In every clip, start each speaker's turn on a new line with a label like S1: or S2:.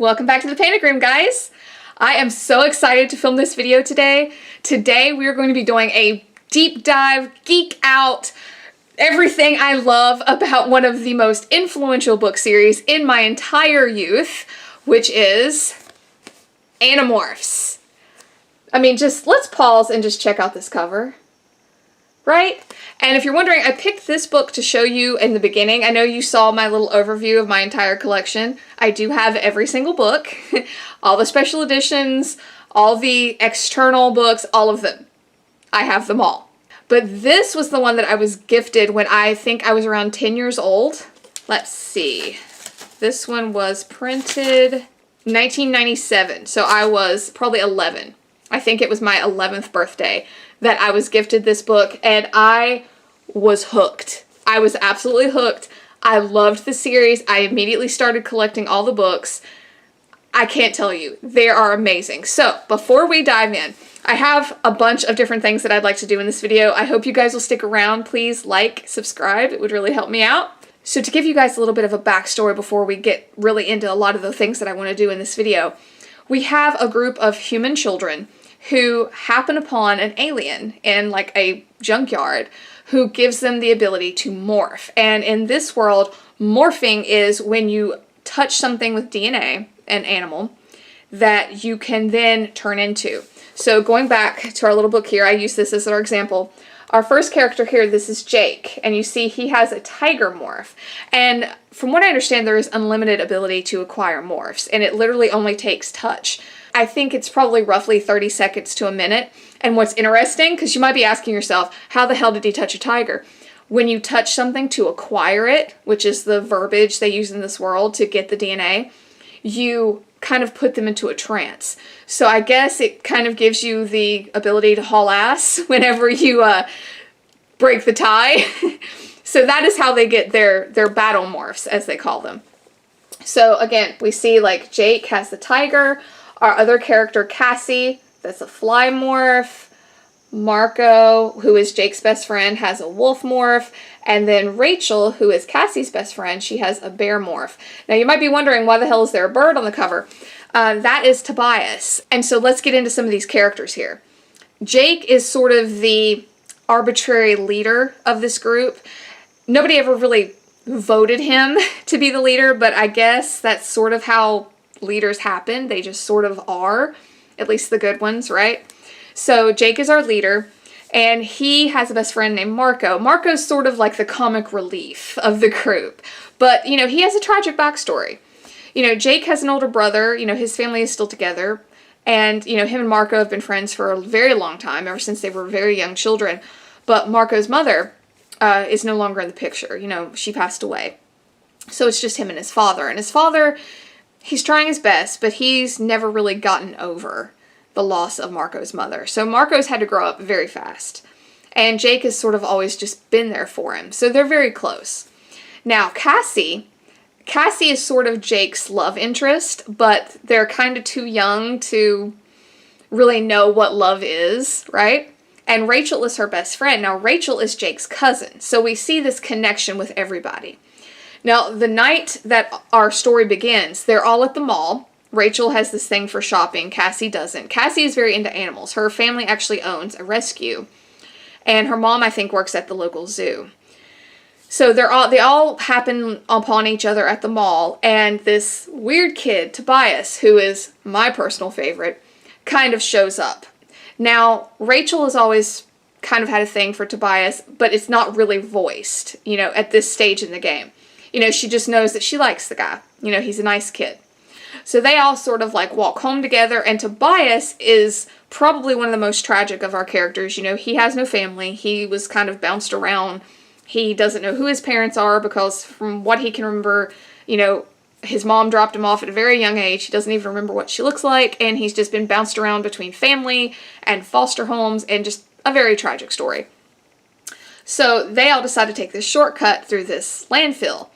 S1: Welcome back to the Panic Room, guys. I am so excited to film this video today. Today we are going to be doing a deep dive, geek out, everything I love about one of the most influential book series in my entire youth, which is Animorphs. I mean, let's pause and just check out this cover, right? And if you're wondering, I picked this book to show you in the beginning. I know you saw my little overview of my entire collection. I do have every single book, all the special editions, all the external books, all of them. I have them all. But this was the one that I was gifted when I think I was around 10 years old. Let's see. This one was printed 1997, so I was probably 11. I think it was my 11th birthday that I was gifted this book, and I was hooked. I was absolutely hooked. I loved the series. I immediately started collecting all the books. I can't tell you, they are amazing. So before we dive in, I have a bunch of different things that I'd like to do in this video. I hope you guys will stick around. Please like, subscribe. It would really help me out. So to give you guys a little bit of a backstory before we get really into a lot of the things that I want to do in this video, we have a group of human children who happen upon an alien in like a junkyard who gives them the ability to morph. And in this world, morphing is when you touch something with DNA, an animal, that you can then turn into. So going back to our little book here, I use this as our example. Our first character here, this is Jake, and you see he has a tiger morph. And from what I understand, there is unlimited ability to acquire morphs, and it literally only takes touch. I think it's probably roughly 30 seconds to a minute. And what's interesting, because you might be asking yourself, how the hell did he touch a tiger? When you touch something to acquire it, which is the verbiage they use in this world to get the DNA, you kind of put them into a trance. So I guess it kind of gives you the ability to haul ass whenever you break the tie. So that is how they get their battle morphs, as they call them. So again, we see like Jake has the tiger. Our other character, Cassie, that's a fly morph. Marco, who is Jake's best friend, has a wolf morph. And then Rachel, who is Cassie's best friend, she has a bear morph. Now you might be wondering, why the hell is there a bird on the cover? That is Tobias. And so let's get into some of these characters here. Jake is sort of the arbitrary leader of this group. Nobody ever really voted him to be the leader, but I guess that's sort of how leaders happen. They just sort of are, at least the good ones, right? So Jake is our leader, and he has a best friend named Marco. Marco's sort of like the comic relief of the group, but, you know, he has a tragic backstory. You know, Jake has an older brother, you know, his family is still together, and, you know, him and Marco have been friends for a very long time, ever since they were very young children, but Marco's mother is no longer in the picture. You know, she passed away. So it's just him and his father, he's trying his best, but he's never really gotten over the loss of Marco's mother. So Marco's had to grow up very fast. And Jake has sort of always just been there for him. So they're very close. Now, Cassie is sort of Jake's love interest, but they're kind of too young to really know what love is, right? And Rachel is her best friend. Now, Rachel is Jake's cousin. So we see this connection with everybody. Now, the night that our story begins, they're all at the mall. Rachel has this thing for shopping. Cassie doesn't. Cassie is very into animals. Her family actually owns a rescue. And her mom, I think, works at the local zoo. So they all happen upon each other at the mall. And this weird kid, Tobias, who is my personal favorite, kind of shows up. Now, Rachel has always kind of had a thing for Tobias, but it's not really voiced, you know, at this stage in the game. You know, she just knows that she likes the guy. You know, he's a nice kid. So they all sort of like walk home together, and Tobias is probably one of the most tragic of our characters. You know, he has no family. He was kind of bounced around. He doesn't know who his parents are because from what he can remember, you know, his mom dropped him off at a very young age. He doesn't even remember what she looks like, and he's just been bounced around between family and foster homes, and just a very tragic story. So they all decide to take this shortcut through this landfill.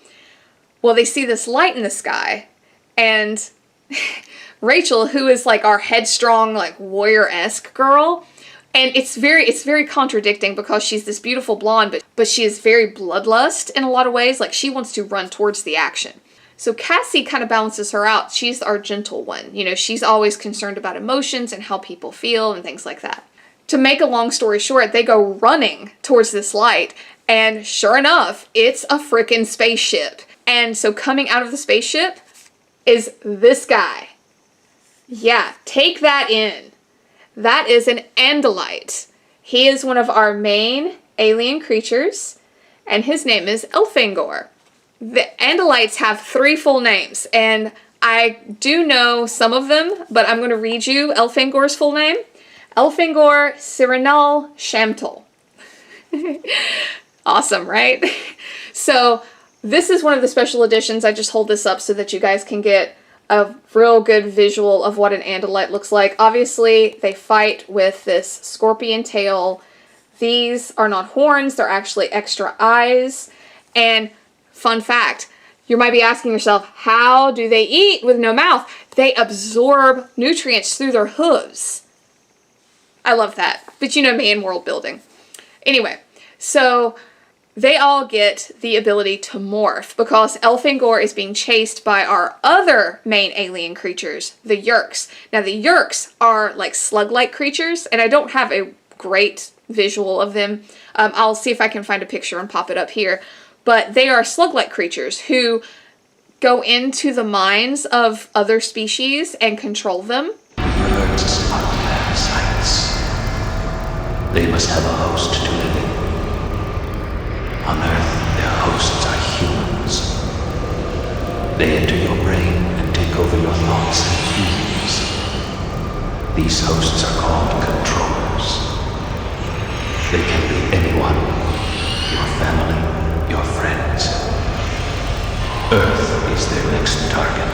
S1: Well, they see this light in the sky, and Rachel, who is like our headstrong, like warrior-esque girl, and it's very contradicting because she's this beautiful blonde, but she is very bloodlust in a lot of ways. Like, she wants to run towards the action. So Cassie kind of balances her out. She's our gentle one. You know, she's always concerned about emotions and how people feel and things like that. To make a long story short, they go running towards this light, and sure enough, it's a frickin' spaceship. And so coming out of the spaceship is this guy. Yeah, take that in. That is an Andalite. He is one of our main alien creatures, and his name is Elfangor. The Andalites have 3 full names, and I do know some of them, but I'm going to read you Elfangor's full name. Elfangor Cyrinal Shamtal. Awesome, right? So this is one of the special editions. I just hold this up so that you guys can get a real good visual of what an Andalite looks like. Obviously, they fight with this scorpion tail. These are not horns, they're actually extra eyes. And fun fact, you might be asking yourself, how do they eat with no mouth? They absorb nutrients through their hooves. I love that. But you know me in world building. Anyway, so they all get the ability to morph because Elfangor is being chased by our other main alien creatures, the Yeerks. Now the Yeerks are like slug-like creatures, and I don't have a great visual of them. I'll see if I can find a picture and pop it up here. But they are slug-like creatures who go into the minds of other species and control them.
S2: Yeerks are parasites. They must have a host to live in. On Earth, their hosts are humans. They enter your brain and take over your thoughts and feelings. These hosts are called controllers. They can be anyone, your family, your friends. Earth is their next target.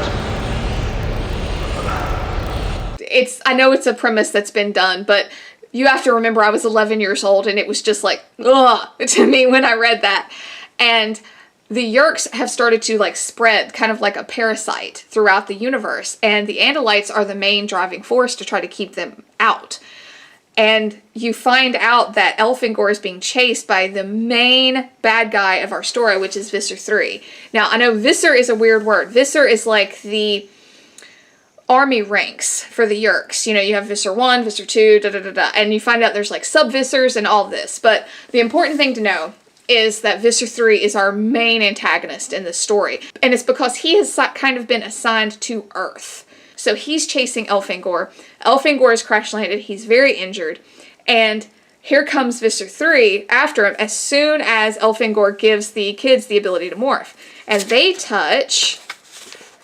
S1: I know it's a premise that's been done, but you have to remember I was 11 years old and it was just like, ugh, to me when I read that. And the Yeerks have started to like spread kind of like a parasite throughout the universe. And the Andalites are the main driving force to try to keep them out. And you find out that Elfangor is being chased by the main bad guy of our story, which is Visser 3. Now, I know Visser is a weird word. Visser is like the army ranks for the Yeerks. You know, you have Visser 1, Visser 2, and you find out there's like sub-Vissers and all this. But the important thing to know is that Visser 3 is our main antagonist in this story. And it's because he has kind of been assigned to Earth. So he's chasing Elfangor. Elfangor is crash landed. He's very injured. And here comes Visser 3 after him as soon as Elfangor gives the kids the ability to morph. And they touch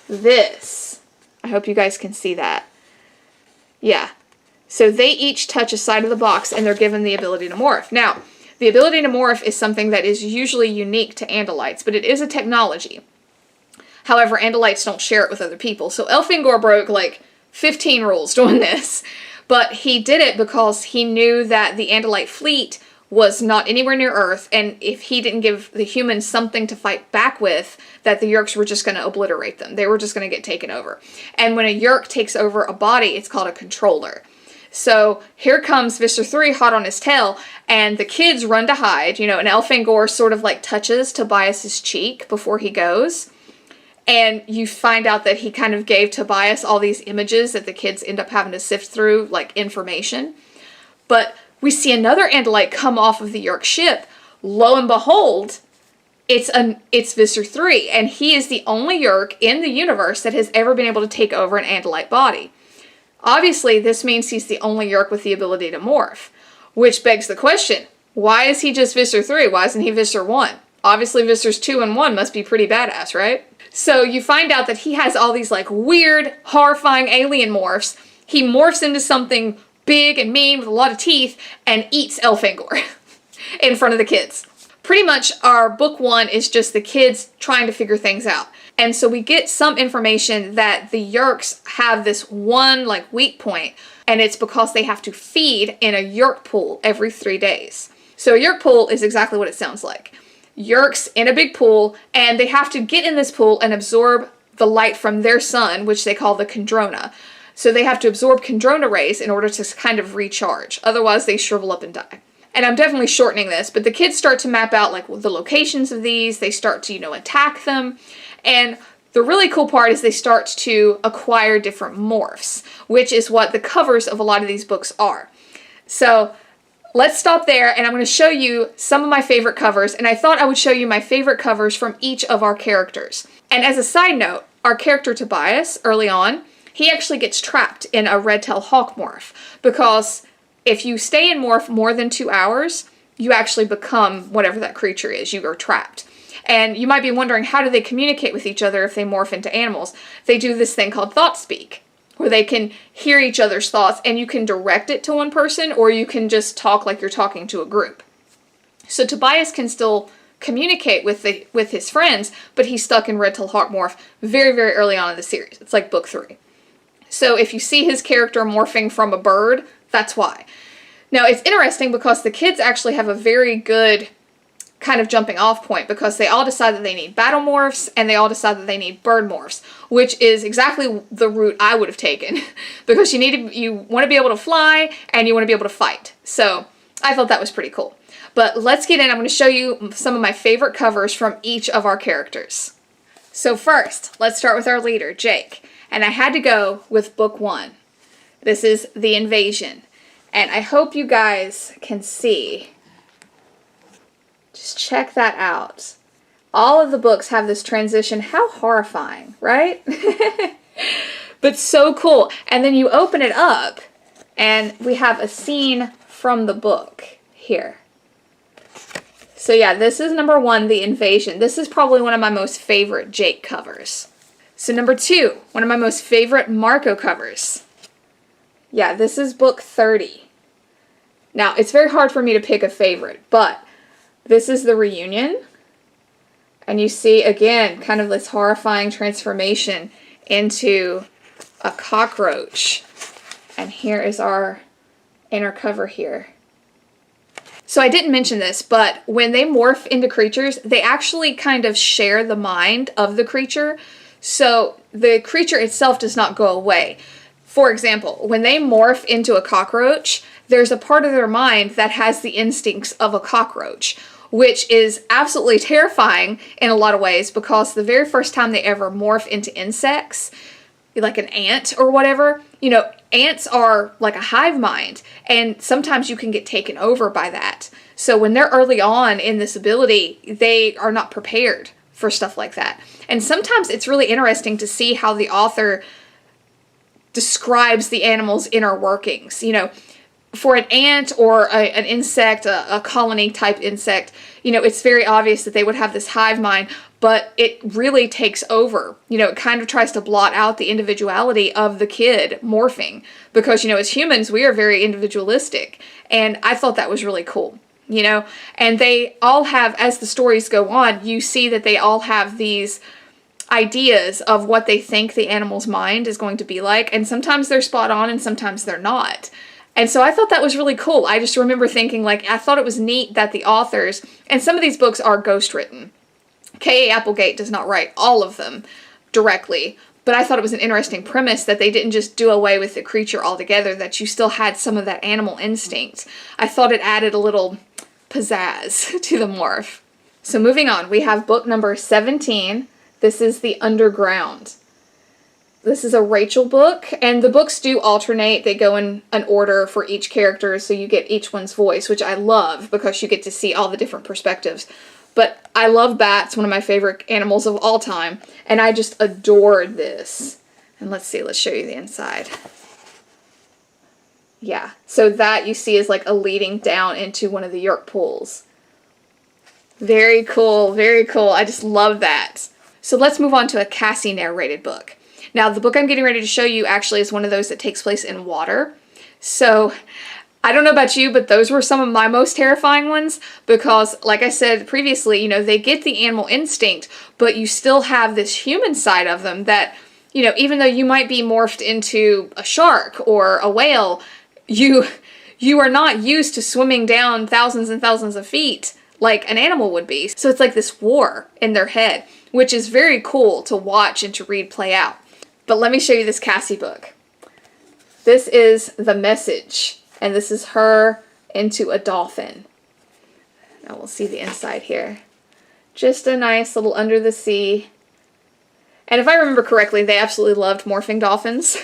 S1: this. I hope you guys can see that. Yeah. So they each touch a side of the box and they're given the ability to morph. Now, the ability to morph is something that is usually unique to Andalites, but it is a technology. However, Andalites don't share it with other people. So Elfangor broke like 15 rules doing this. But he did it because he knew that the Andalite fleet was not anywhere near Earth, and if he didn't give the humans something to fight back with, that the Yeerks were just going to obliterate them. They were just going to get taken over. And when a Yeerk takes over a body, it's called a controller. So here comes Visser 3 hot on his tail, and the kids run to hide, you know, and Elfangor sort of like touches Tobias's cheek before he goes. And you find out that he kind of gave Tobias all these images that the kids end up having to sift through, like information. But we see another Andalite come off of the Yeerk ship. Lo and behold, it's Visser 3, and he is the only Yeerk in the universe that has ever been able to take over an Andalite body. Obviously, this means he's the only Yeerk with the ability to morph, which begs the question, why is he just Visser 3? Why isn't he Visser 1? Obviously, Vissers 2 and 1 must be pretty badass, right? So you find out that he has all these like weird, horrifying alien morphs. He morphs into something big and mean with a lot of teeth and eats Elfangor in front of the kids. Pretty much our book 1 is just the kids trying to figure things out. And so we get some information that the Yeerks have this one like weak point, and it's because they have to feed in a Yeerk pool every 3 days. So a Yeerk pool is exactly what it sounds like. Yeerks in a big pool, and they have to get in this pool and absorb the light from their sun, which they call the Kandrona. So they have to absorb Kandrona rays in order to kind of recharge. Otherwise, they shrivel up and die. And I'm definitely shortening this, but the kids start to map out like the locations of these. They start to, you know, attack them. And the really cool part is they start to acquire different morphs, which is what the covers of a lot of these books are. So let's stop there, and I'm going to show you some of my favorite covers, and I thought I would show you my favorite covers from each of our characters. And as a side note, our character Tobias, early on, he actually gets trapped in a red-tailed hawk morph, because if you stay in morph more than 2 hours, you actually become whatever that creature is. You are trapped. And you might be wondering, how do they communicate with each other if they morph into animals? They do this thing called thought speak, where they can hear each other's thoughts, and you can direct it to one person, or you can just talk like you're talking to a group. So Tobias can still communicate with his friends, but he's stuck in red-tailed hawk morph very, very early on in the series. It's like book 3. So if you see his character morphing from a bird, that's why. Now, it's interesting because the kids actually have a very good kind of jumping off point, because they all decide that they need battle morphs, and they all decide that they need bird morphs, which is exactly the route I would have taken, because you want to be able to fly, and you want to be able to fight. So I thought that was pretty cool. But let's get in. I'm going to show you some of my favorite covers from each of our characters. So first, let's start with our leader, Jake. And I had to go with book 1. This is The Invasion. And I hope you guys can see. Just check that out. All of the books have this transition. How horrifying, right? But so cool. And then you open it up, and we have a scene from the book here. So yeah, this is number 1, The Invasion. This is probably one of my most favorite Jake covers. So number 2, one of my most favorite Marco covers. Yeah, this is book 30. Now, it's very hard for me to pick a favorite, but this is the reunion. And you see, again, kind of this horrifying transformation into a cockroach. And here is our inner cover here. So I didn't mention this, but when they morph into creatures, they actually kind of share the mind of the creature. So the creature itself does not go away. For example, when they morph into a cockroach, there's a part of their mind that has the instincts of a cockroach, which is absolutely terrifying in a lot of ways, because the very first time they ever morph into insects, like an ant or whatever, you know, ants are like a hive mind, and sometimes you can get taken over by that. So when they're early on in this ability, they are not prepared for stuff like that. And sometimes it's really interesting to see how the author describes the animal's inner workings. You know, for an ant or an insect, a colony type insect, you know, it's very obvious that they would have this hive mind, but it really takes over. You know, it kind of tries to blot out the individuality of the kid morphing, because, you know, as humans, we are very individualistic. And I thought that was really cool, you know, and they all have, as the stories go on, you see that they all have these ideas of what they think the animal's mind is going to be like. And sometimes they're spot on and sometimes they're not. And so I thought that was really cool. I just remember thinking, like, I thought it was neat that the authors, and some of these books are ghostwritten. K.A. Applegate does not write all of them directly, but I thought it was an interesting premise that they didn't just do away with the creature altogether, that you still had some of that animal instinct. I thought it added a little pizzazz to the morph. So moving on, we have book number 17. This is The Underground. This is a Rachel book, and the books do alternate. They go in an order for each character, so you get each one's voice, which I love because you get to see all the different perspectives. But I love bats, one of my favorite animals of all time, and I just adored this. And let's see, let's show you the inside. Yeah, so that you see is like a leading down into one of the York pools. Very cool, very cool. I just love that. So let's move on to a Cassie narrated book. Now, the book I'm getting ready to show you actually is one of those that takes place in water. So I don't know about you, but those were some of my most terrifying ones, because, like I said previously, you know, they get the animal instinct, but you still have this human side of them that, you know, even though you might be morphed into a shark or a whale, you are not used to swimming down thousands and thousands of feet like an animal would be. So it's like this war in their head, which is very cool to watch and to read play out. But let me show you this Cassie book. This is The Message, and this is her into a dolphin. Now we'll see the inside here. Just a nice little under the sea. And if I remember correctly, they absolutely loved morphing dolphins.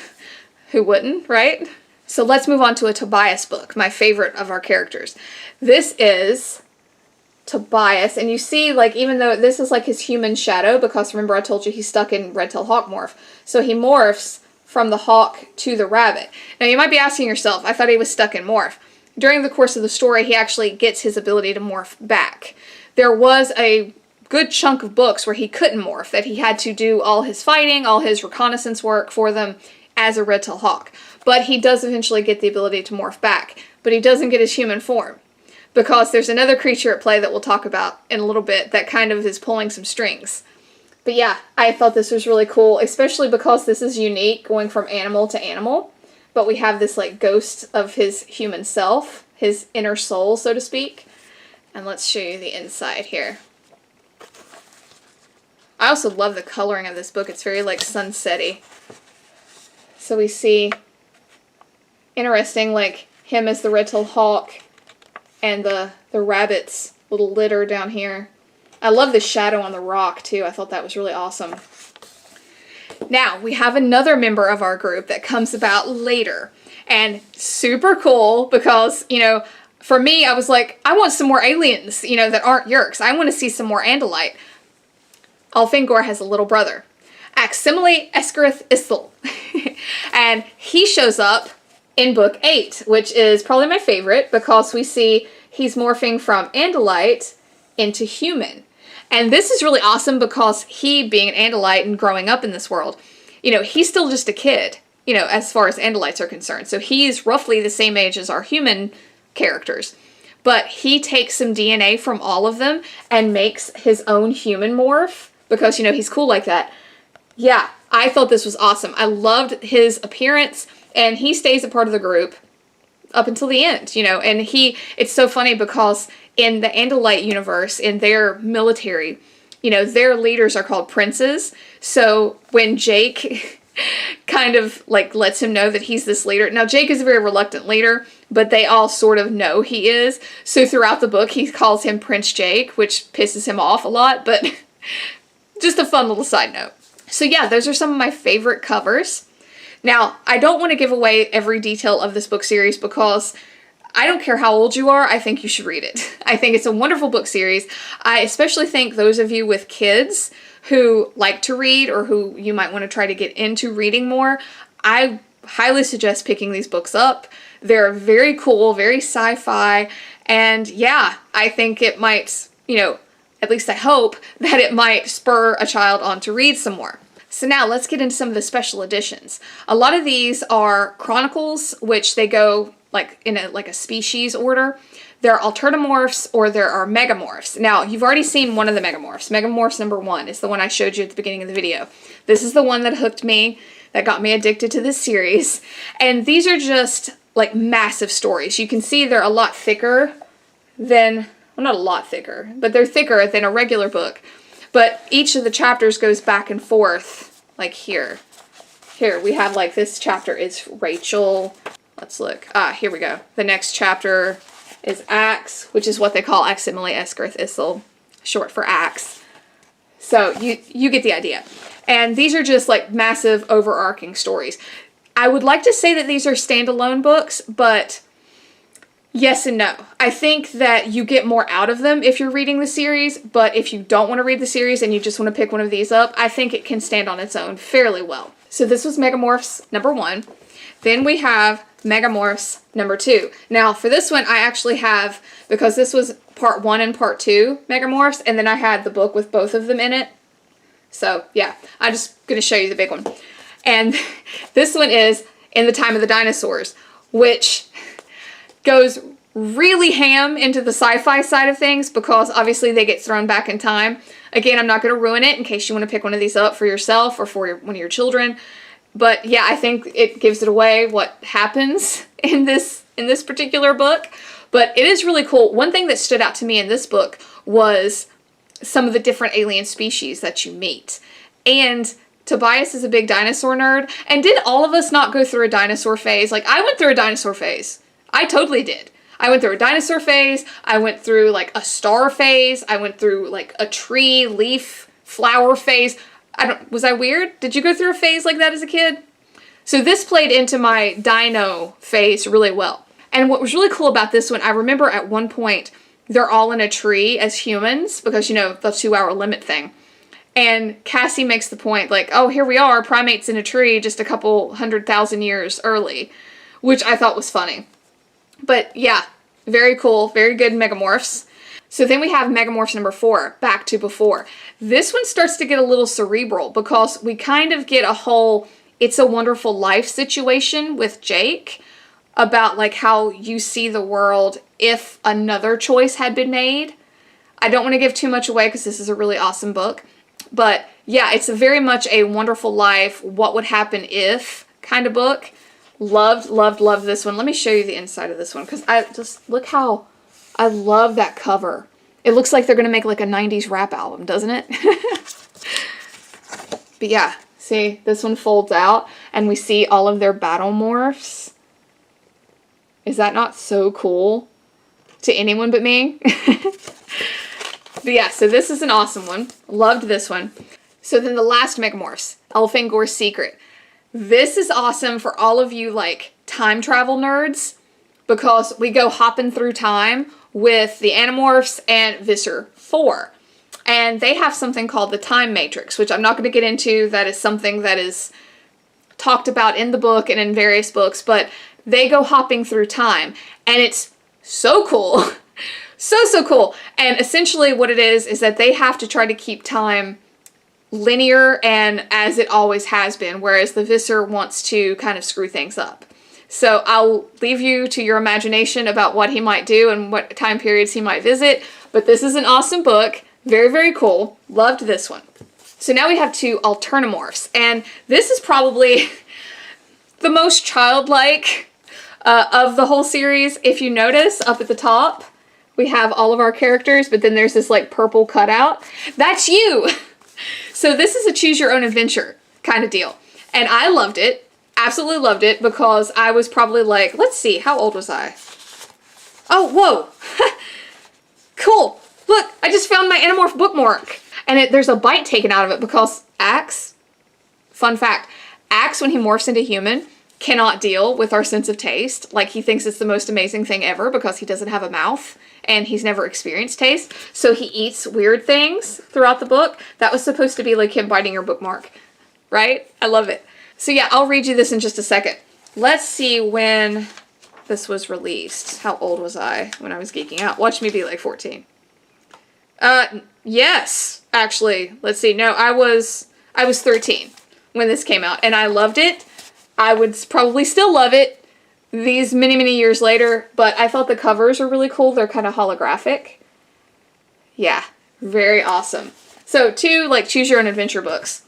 S1: Who wouldn't, right? So let's move on to a Tobias book, my favorite of our characters. This is Tobias, and you see, like, even though this is like his human shadow, because remember I told you he's stuck in red-tailed hawk morph, so he morphs from the hawk to the rabbit. Now you might be asking yourself, I thought he was stuck in morph. During the course of the story, he actually gets his ability to morph back. There was a good chunk of books where he couldn't morph, that he had to do all his fighting, all his reconnaissance work for them as a red-tailed hawk. But he does eventually get the ability to morph back, but he doesn't get his human form, because there's another creature at play that we'll talk about in a little bit that kind of is pulling some strings. But yeah, I thought this was really cool, especially because this is unique, going from animal to animal. But we have this like ghost of his human self, his inner soul, so to speak. And let's show you the inside here. I also love the coloring of this book. It's very like sunset-y. So we see, interesting, like him as the red-tailed hawk, and the rabbit's little litter down here. I love the shadow on the rock, too. I thought that was really awesome. Now, we have another member of our group that comes about later. And super cool because, you know, for me, I was like, I want some more aliens, you know, that aren't Yeerks. I want to see some more Andalite. Alfengor has a little brother, Aximile Escarith Issel. And he shows up in book 8, which is probably my favorite because we see he's morphing from Andalite into human. And this is really awesome because he, being an Andalite and growing up in this world, you know, he's still just a kid, you know, as far as Andalites are concerned. So he's roughly the same age as our human characters. But he takes some DNA from all of them and makes his own human morph because, you know, he's cool like that. Yeah, I thought this was awesome. I loved his appearance. And he stays a part of the group up until the end, you know, and it's so funny because in the Andalite universe, in their military, you know, their leaders are called princes. So when Jake kind of like lets him know that he's this leader, now Jake is a very reluctant leader, but they all sort of know he is. So throughout the book, he calls him Prince Jake, which pisses him off a lot, but just a fun little side note. So yeah, those are some of my favorite covers. Now, I don't want to give away every detail of this book series because I don't care how old you are, I think you should read it. I think it's a wonderful book series. I especially think those of you with kids who like to read or who you might want to try to get into reading more, I highly suggest picking these books up. They're very cool, very sci-fi, and yeah, I think it might, you know, at least I hope that it might spur a child on to read some more. So now let's get into some of the special editions. A lot of these are chronicles, which they go like in a species order. There are Alternomorphs or there are Megamorphs. Now, you've already seen one of the Megamorphs. Megamorphs number 1 is the one I showed you at the beginning of the video. This is the one that hooked me, that got me addicted to this series. And these are just like massive stories. You can see they're a lot thicker than, well, not a lot thicker, but they're thicker than a regular book. But each of the chapters goes back and forth, like here. Here, we have like this chapter is Rachel. Let's look. Here we go. The next chapter is Axe, which is what they call Aximile Escarith Issel, short for Axe. So you get the idea. And these are just like massive overarching stories. I would like to say that these are standalone books, but yes and no. I think that you get more out of them if you're reading the series, but if you don't want to read the series and you just want to pick one of these up, I think it can stand on its own fairly well. So this was Megamorphs number 1. Then we have Megamorphs number 2. Now for this one, I actually have, because this was part 1 and part 2 Megamorphs, and then I had the book with both of them in it. So yeah, I'm just going to show you the big one. And this one is In the Time of the Dinosaurs, which goes really ham into the sci-fi side of things because obviously they get thrown back in time. Again, I'm not going to ruin it in case you want to pick one of these up for yourself or for one of your children. But yeah, I think it gives it away what happens in this particular book. But it is really cool. One thing that stood out to me in this book was some of the different alien species that you meet. And Tobias is a big dinosaur nerd. And did all of us not go through a dinosaur phase? Like, I went through a dinosaur phase. I totally did. I went through a dinosaur phase. I went through like a star phase. I went through like a tree, leaf, flower phase. Was I weird? Did you go through a phase like that as a kid? So this played into my dino phase really well. And what was really cool about this one, I remember at one point, they're all in a tree as humans because, you know, the 2-hour limit thing. And Cassie makes the point, like, oh, here we are, primates in a tree just a couple 100,000 years early, which I thought was funny. But yeah, very cool, very good Megamorphs. So then we have Megamorphs number 4, Back to Before. This one starts to get a little cerebral because we kind of get a whole It's a Wonderful Life situation with Jake about like how you see the world if another choice had been made. I don't want to give too much away because this is a really awesome book. But yeah, it's a very much a wonderful life, what would happen if kind of book. Loved, loved, loved this one. Let me show you the inside of this one because I just, look how, I love that cover. It looks like they're going to make like a 90s rap album, doesn't it? But yeah, see, this one folds out and we see all of their battle morphs. Is that not so cool to anyone but me? But yeah, so this is an awesome one. Loved this one. So then the last Megamorphs, Elfangor's Secret. This is awesome for all of you like time travel nerds because we go hopping through time with the Animorphs and Visser 4. And they have something called the Time Matrix, which I'm not going to get into. That is something that is talked about in the book and in various books, but they go hopping through time and it's so cool. So cool. And essentially what it is that they have to try to keep time linear and as it always has been, whereas the Visser wants to kind of screw things up. So I'll leave you to your imagination about what he might do and what time periods he might visit, but this is an awesome book. Very, very cool. Loved this one. So now we have 2 Alternamorphs, and this is probably the most childlike of the whole series. If you notice up at the top, we have all of our characters, but then there's this like purple cutout. That's you! So this is a choose your own adventure kind of deal. And I loved it. Absolutely loved it because I was probably like, let's see, how old was I? Oh, whoa. Cool. Look, I just found my Animorph bookmark. And there's a bite taken out of it because Axe, fun fact, Axe when he morphs into human cannot deal with our sense of taste. Like he thinks it's the most amazing thing ever because he doesn't have a mouth and he's never experienced taste. So he eats weird things throughout the book. That was supposed to be like him biting your bookmark, right? I love it. So yeah, I'll read you this in just a second. Let's see when this was released. How old was I when I was geeking out? Watch me be like 14. Yes, actually. Let's see. No, I was 13 when this came out and I loved it. I would probably still love it these many, many years later, but I thought the covers were really cool. They're kind of holographic. Yeah, very awesome. So 2 like choose your own adventure books.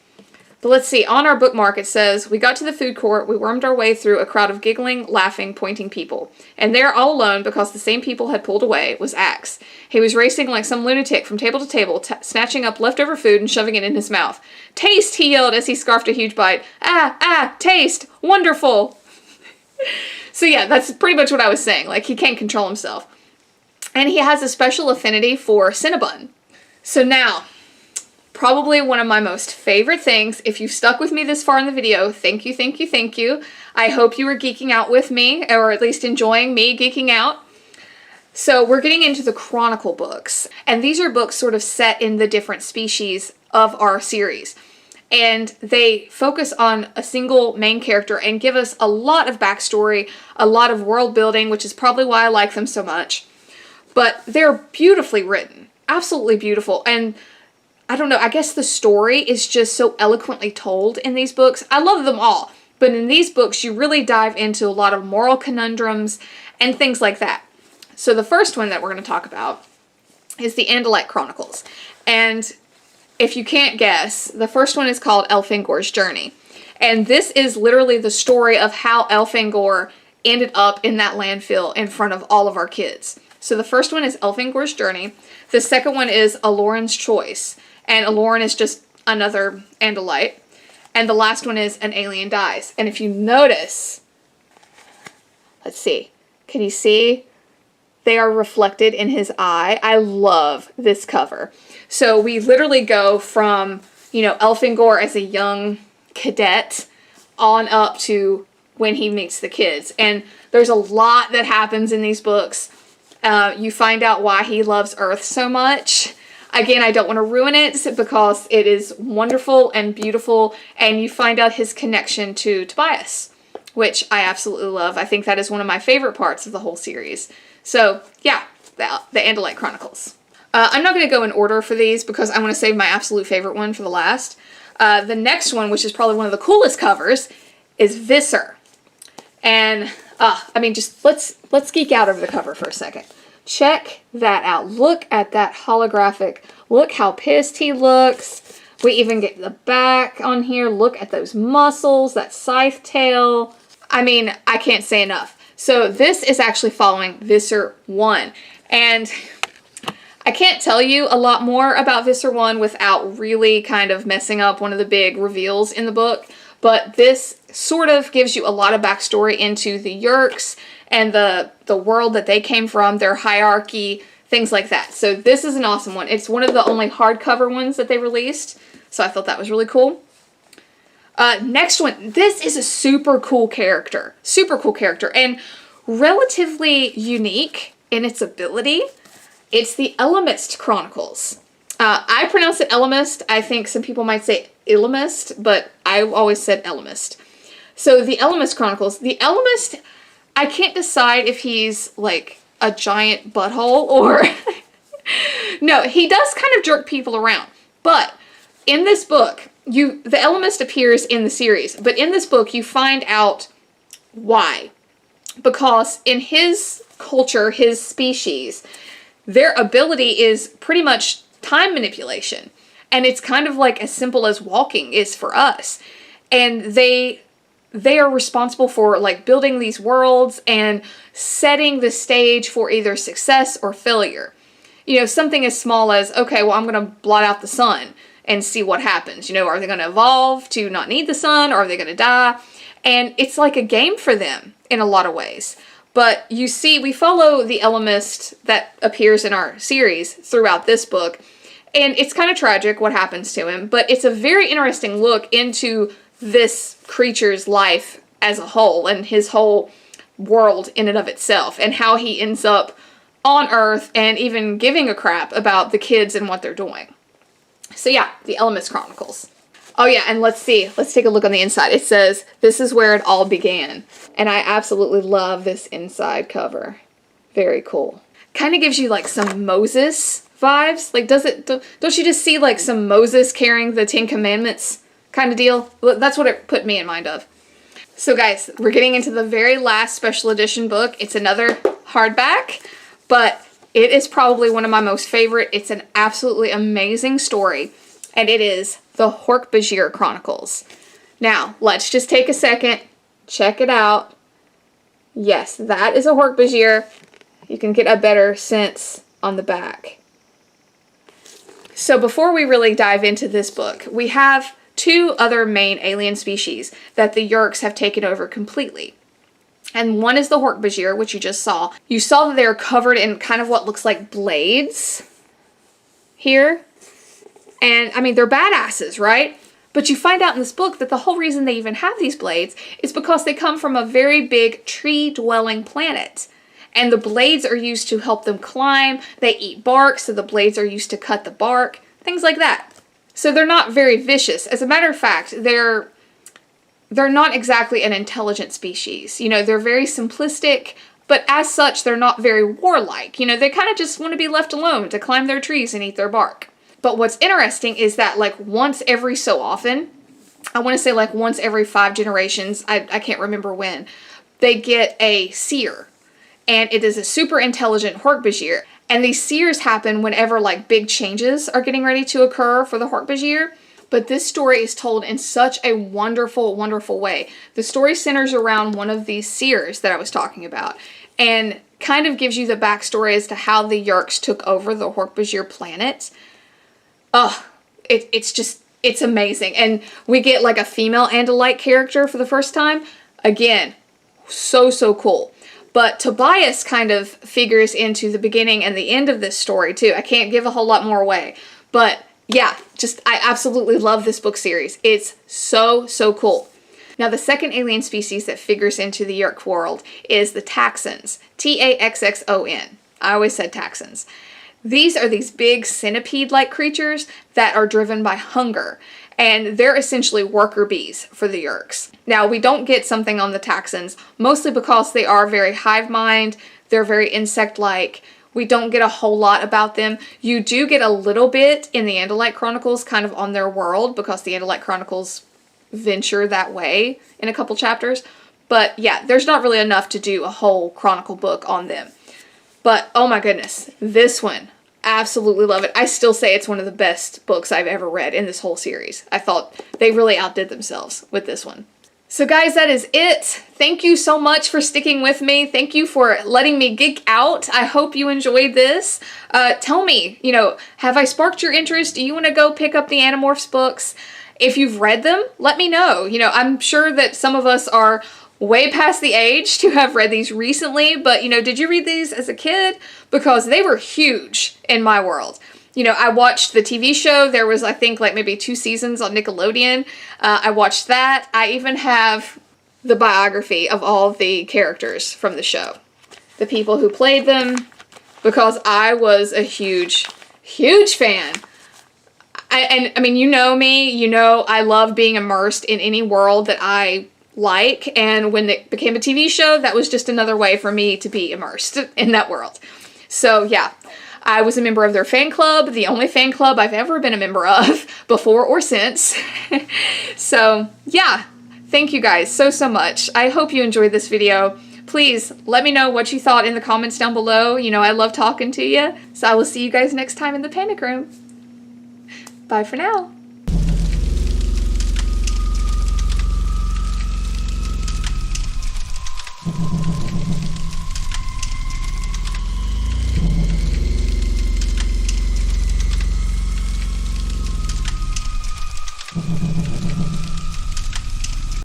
S1: But let's see, on our bookmark it says, we got to the food court, we wormed our way through a crowd of giggling, laughing, pointing people. And there, all alone, because the same people had pulled away, was Axe. He was racing like some lunatic from table to table, snatching up leftover food and shoving it in his mouth. Taste, he yelled as he scarfed a huge bite. Ah, taste, wonderful. So yeah, that's pretty much what I was saying. Like, he can't control himself. And he has a special affinity for Cinnabon. So now, probably one of my most favorite things. If you've stuck with me this far in the video, thank you, thank you, thank you. I hope you were geeking out with me, or at least enjoying me geeking out. So we're getting into the Chronicle books. And these are books sort of set in the different species of our series. And they focus on a single main character and give us a lot of backstory, a lot of world building, which is probably why I like them so much. But they're beautifully written. Absolutely beautiful. And I don't know, I guess the story is just so eloquently told in these books. I love them all, but in these books you really dive into a lot of moral conundrums and things like that. So the first one that we're going to talk about is the Andalite Chronicles. And if you can't guess, the first one is called Elfangor's Journey. And this is literally the story of how Elfangor ended up in that landfill in front of all of our kids. So the first one is Elfangor's Journey. The second one is Aloran's Choice. And Aloran is just another Andalite. And the last one is An Alien Dies. And if you notice, let's see, can you see? They are reflected in his eye. I love this cover. So we literally go from, you know, Elfingor as a young cadet on up to when he meets the kids. And there's a lot that happens in these books. You find out why he loves Earth so much. Again, I don't want to ruin it because it is wonderful and beautiful, and you find out his connection to Tobias, which I absolutely love. I think that is one of my favorite parts of the whole series. So yeah, the Andalite Chronicles. I'm not going to go in order for these because I want to save my absolute favorite one for the last. The next one, which is probably one of the coolest covers, is Visser. And I mean, just let's geek out over the cover for a second. Check that out. Look at that holographic. Look how pissed he looks. We even get the back on here. Look at those muscles, that scythe tail. I mean, I can't say enough. So this is actually following Visser 1. And I can't tell you a lot more about Visser 1 without really kind of messing up one of the big reveals in the book. But this sort of gives you a lot of backstory into the Yeerks and the world that they came from, their hierarchy, things like that. So this is an awesome one. It's one of the only hardcover ones that they released, so I thought that was really cool. Next one. This is a super cool character, and relatively unique in its ability. It's the Ellimist Chronicles. I pronounce it Ellimist. I think some people might say Illimist, but I always said Ellimist. So the Ellimist Chronicles. The Ellimist, I can't decide if he's like a giant butthole or... No, he does kind of jerk people around. But in this book, the Ellimist appears in the series, but in this book you find out why. Because in his culture, his species, their ability is pretty much time manipulation. And it's kind of like as simple as walking is for us. And they are responsible for like building these worlds and setting the stage for either success or failure. You know, something as small as, okay, well, I'm going to blot out the sun and see what happens. You know, are they going to evolve to not need the sun, or are they going to die? And it's like a game for them in a lot of ways. But you see, we follow the Ellimist that appears in our series throughout this book. And it's kind of tragic what happens to him, but it's a very interesting look into this creature's life as a whole and his whole world in and of itself, and how he ends up on Earth and even giving a crap about the kids and what they're doing. So yeah, the Ellimist Chronicles. Oh yeah, and let's see. Let's take a look on the inside. It says, "This is where it all began." And I absolutely love this inside cover. Very cool. Kind of gives you like some Moses vibes. Like, don't you just see like some Moses carrying the 10 Commandments kind of deal? That's what it put me in mind of. So guys, we're getting into the very last special edition book. It's another hardback, but it is probably one of my most favorite. It's an absolutely amazing story, and it is the Hork-Bajir Chronicles. Now, let's just take a second, check it out. Yes, that is a Hork-Bajir. You can get a better sense on the back. So before we really dive into this book, we have two other main alien species that the Yeerks have taken over completely. And one is the Hork-Bajir, which you just saw. You saw that they're covered in kind of what looks like blades here. And, I mean, they're badasses, right? But you find out in this book that the whole reason they even have these blades is because they come from a very big tree-dwelling planet. And the blades are used to help them climb. They eat bark, so the blades are used to cut the bark. Things like that. So they're not very vicious. As a matter of fact, they're not exactly an intelligent species. You know, they're very simplistic, but as such, they're not very warlike. You know, they kind of just want to be left alone to climb their trees and eat their bark. But what's interesting is that, like, once every so often, I want to say like once every 5 generations, I can't remember when, they get a seer. And it is a super intelligent Hork-Bajir. And these seers happen whenever like big changes are getting ready to occur for the Hork-Bajir. But this story is told in such a wonderful, wonderful way. The story centers around one of these seers that I was talking about, and kind of gives you the backstory as to how the Yeerks took over the Hork-Bajir planet. It's amazing. And we get like a female Andalite character for the first time. Again, so cool. But Tobias kind of figures into the beginning and the end of this story too. I can't give a whole lot more away. But yeah, just I absolutely love this book series. It's so, so cool. Now, the second alien species that figures into the Yeerk world is the Taxxons. Taxxon. I always said Taxxons. These are these big centipede-like creatures that are driven by hunger, and they're essentially worker bees for the Yeerks. Now, we don't get something on the Taxxons, mostly because they are very hive mind, they're very insect-like. We don't get a whole lot about them. You do get a little bit in the Andalite Chronicles, kind of on their world, because the Andalite Chronicles venture that way in a couple chapters. But yeah, there's not really enough to do a whole chronicle book on them. But oh my goodness, this one, absolutely love it. I still say it's one of the best books I've ever read in this whole series. I thought they really outdid themselves with this one. So guys, that is it. Thank you so much for sticking with me. Thank you for letting me geek out. I hope you enjoyed this. Tell me, have I sparked your interest? Do you want to go pick up the Animorphs books? If you've read them, let me know. I'm sure that some of us are way past the age to have read these recently, but did you read these as a kid? Because they were huge in my world. I watched the TV show. There was, I think, like maybe 2 seasons on Nickelodeon. I watched that. I even have the biography of all the characters from the show. The people who played them, because I was a huge, huge fan. I mean, you know me, I love being immersed in any world that I like, and when it became a TV show, that was just another way for me to be immersed in that world. So yeah, I was a member of their fan club, the only fan club I've ever been a member of, before or since. So yeah, thank you guys so, so much. I hope you enjoyed this video. Please let me know what you thought in the comments down below. I love talking to you. So I will see you guys next time in the Panic Room. Bye for now.